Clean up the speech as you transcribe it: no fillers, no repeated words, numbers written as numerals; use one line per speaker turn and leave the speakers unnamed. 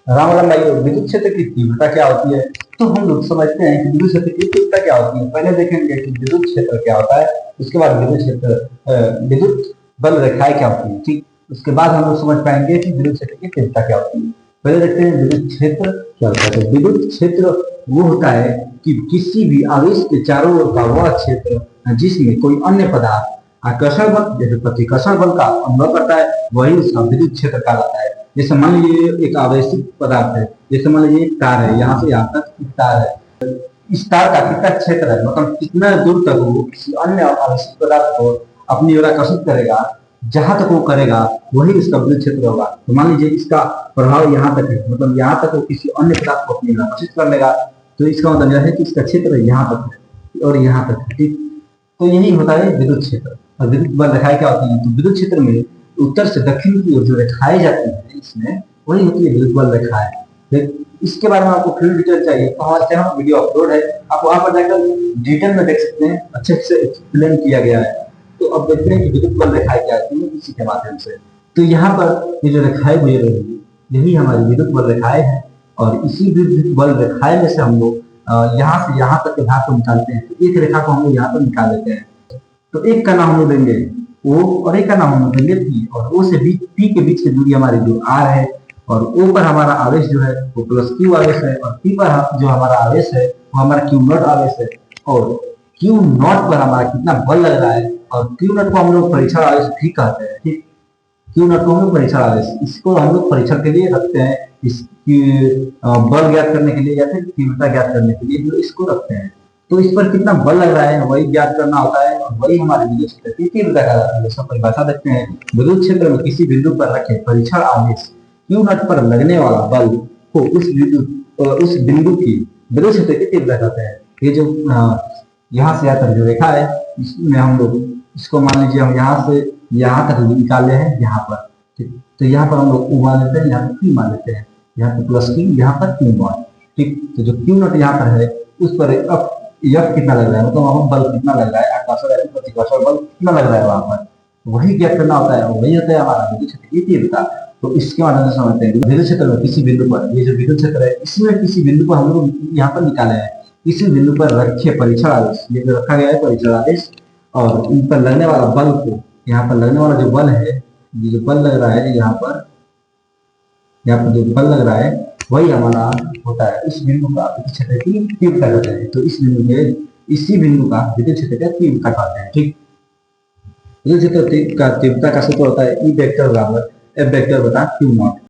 रामलाल भाई, विद्युत क्षेत्र की तीव्रता क्या होती है? तो हम लोग समझते हैं कि विद्युत क्षेत्र की तीव्रता क्या होती है। पहले देखेंगे कि विद्युत क्षेत्र क्या होता है, उसके बाद विद्युत क्षेत्र विद्युत बल रेखाएं क्या होती है, ठीक। उसके बाद हम लोग समझ पाएंगे कि विद्युत क्षेत्र की तीव्रता क्या होती है। पहले देखते हैं विद्युत क्षेत्र क्या होता है। तो विद्युत क्षेत्र वो होता है कि किसी भी आवेश के चारों ओर का वह क्षेत्र जिसमें कोई अन्य पदार्थ आकर्षण बल जैसे प्रतिकर्षण बल का अनुभव करता है, वही उसका विद्युत क्षेत्र कहलाता है। जैसे मान लीजिए एक आवेशित पदार्थ है, जैसे मान लीजिए एक तार है, यहाँ से यहाँ तक एक तार है। इस तार का कितना क्षेत्र है, मतलब कितना दूर तक वो किसी अन्य आवेशित पदार्थ को अपनी ओर आकर्षित करेगा, जहां तक वो करेगा वही उसका विद्युत क्षेत्र होगा। तो मान लीजिए इसका प्रभाव यहाँ तक है, मतलब यहाँ तक वो किसी अन्य पदार्थ को अपनी ओर आकर्षित कर लेगा, तो इसका मतलब यह है कि इसका क्षेत्र यहाँ तक है और यहाँ तक है, ठीक। तो यही होता है विद्युत क्षेत्र। और विद्युत बल रेखाएं क्या होती है? तो विद्युत क्षेत्र में उत्तर से दक्षिण की ओर जो रेखाएं जाती है इसमें, वही होती है विद्युत बल रेखाएं। इसके बारे में आपको फिर डिटेल चाहिए तो हमारे चैनल पर वीडियो अपलोड है, आप वहां पर जाकर डिटेल में देख सकते हैं, अच्छे से एक्सप्लेन किया गया है। तो अब देखते हैं कि विद्युत बल रेखाएं क्या होती है इसी के माध्यम से। तो यहाँ पर ये जो रेखाएं गुजर रही है यही हमारी विद्युत बल रेखाएं हैं, और इसी विद्युत बल रेखाएं में से हम लोग यहाँ से यहाँ तक के भाग को निकालते हैं। तो एक रेखा को हम लोग यहाँ पर निकाल लेते हैं। तो एक का नाम हम लोग देंगे O और एक का नाम हम लोग देंगे P, और O से P के बीच की दूरी हमारी जो R है, और O पर हमारा आवेश जो है वो प्लस Q आवेश है, और P पर जो हमारा आवेश है वो हमारा Q नॉट आवेश है, और Q नॉट पर हमारा कितना बल लग रहा है, और Q नॉट को हम लोग परीक्षण आवेश भी कहते हैं, ठीक। Q नॉट को हम लोग परीक्षण आवेश, इसको हम लोग परीक्षण के लिए रखते हैं, इसकी बल ज्ञात करने के लिए या फिर तीव्रता ज्ञात करने के लिए जो इसको रखते हैं। तो इस पर कितना बल लग रहा है वही ज्ञात करना होता है, और वही हमारे विद्युत क्षेत्र की तीव्रता कहलाती है। इसका परिभाषा देखते हैं। विद्युत क्षेत्र में किसी बिंदु पर रखे परीक्षण आवेश Q नॉट पर लगने वाला बल को उस बिंदु की विद्युत क्षेत्र की तीव्रता कहते हैं। ये जो यहाँ से यहाँ तक जो रेखा है इसमें हम लोग इसको मान लीजिए हम यहाँ से यहाँ तक निकाले हैं यहाँ पर, ठीक। तो यहाँ पर हम लोग U मान लेते हैं, यहाँ पर P मान लेते हैं, यहाँ पर प्लस Q, यहाँ पर Q नॉट, ठीक। तो जो Q नॉट यहाँ पर है उस पर F कितना लग रहा है, मतलब वहां बल कितना लग रहा है, आकर्षण या प्रतिकर्षण बल कितना लग रहा है वहां पर, वही ज्ञात करना होता है, वही होता है हमारा विद्युत क्षेत्र की तीव्रता। तो इसके माध्यम से समझते हैं विद्युत क्षेत्र में किसी बिंदु पर, ये जो विद्युत क्षेत्र है इसमें किसी बिंदु पर हम लोग यहाँ पर निकाले हैं, किसी बिंदु पर रखे परीक्षण आवेश, ये जो रखा गया है परीक्षण आवेश, और इन पर लगने वाला बल को, यहाँ पर लगने वाला जो बल है, ये जो बल लग रहा है यहाँ पर जो बल लग रहा है वही हमारा होता है इस बिंदु का विद्युत क्षेत्र की तीव्रता कहते हैं। तो इसी बिंदु का विद्युत क्षेत्र का तीव्रता कहते हैं, ठीक। विद्युत क्षेत्र का तीव्रता का सूत्र होता है E वेक्टर बराबर F वेक्टर बटा Q नॉट।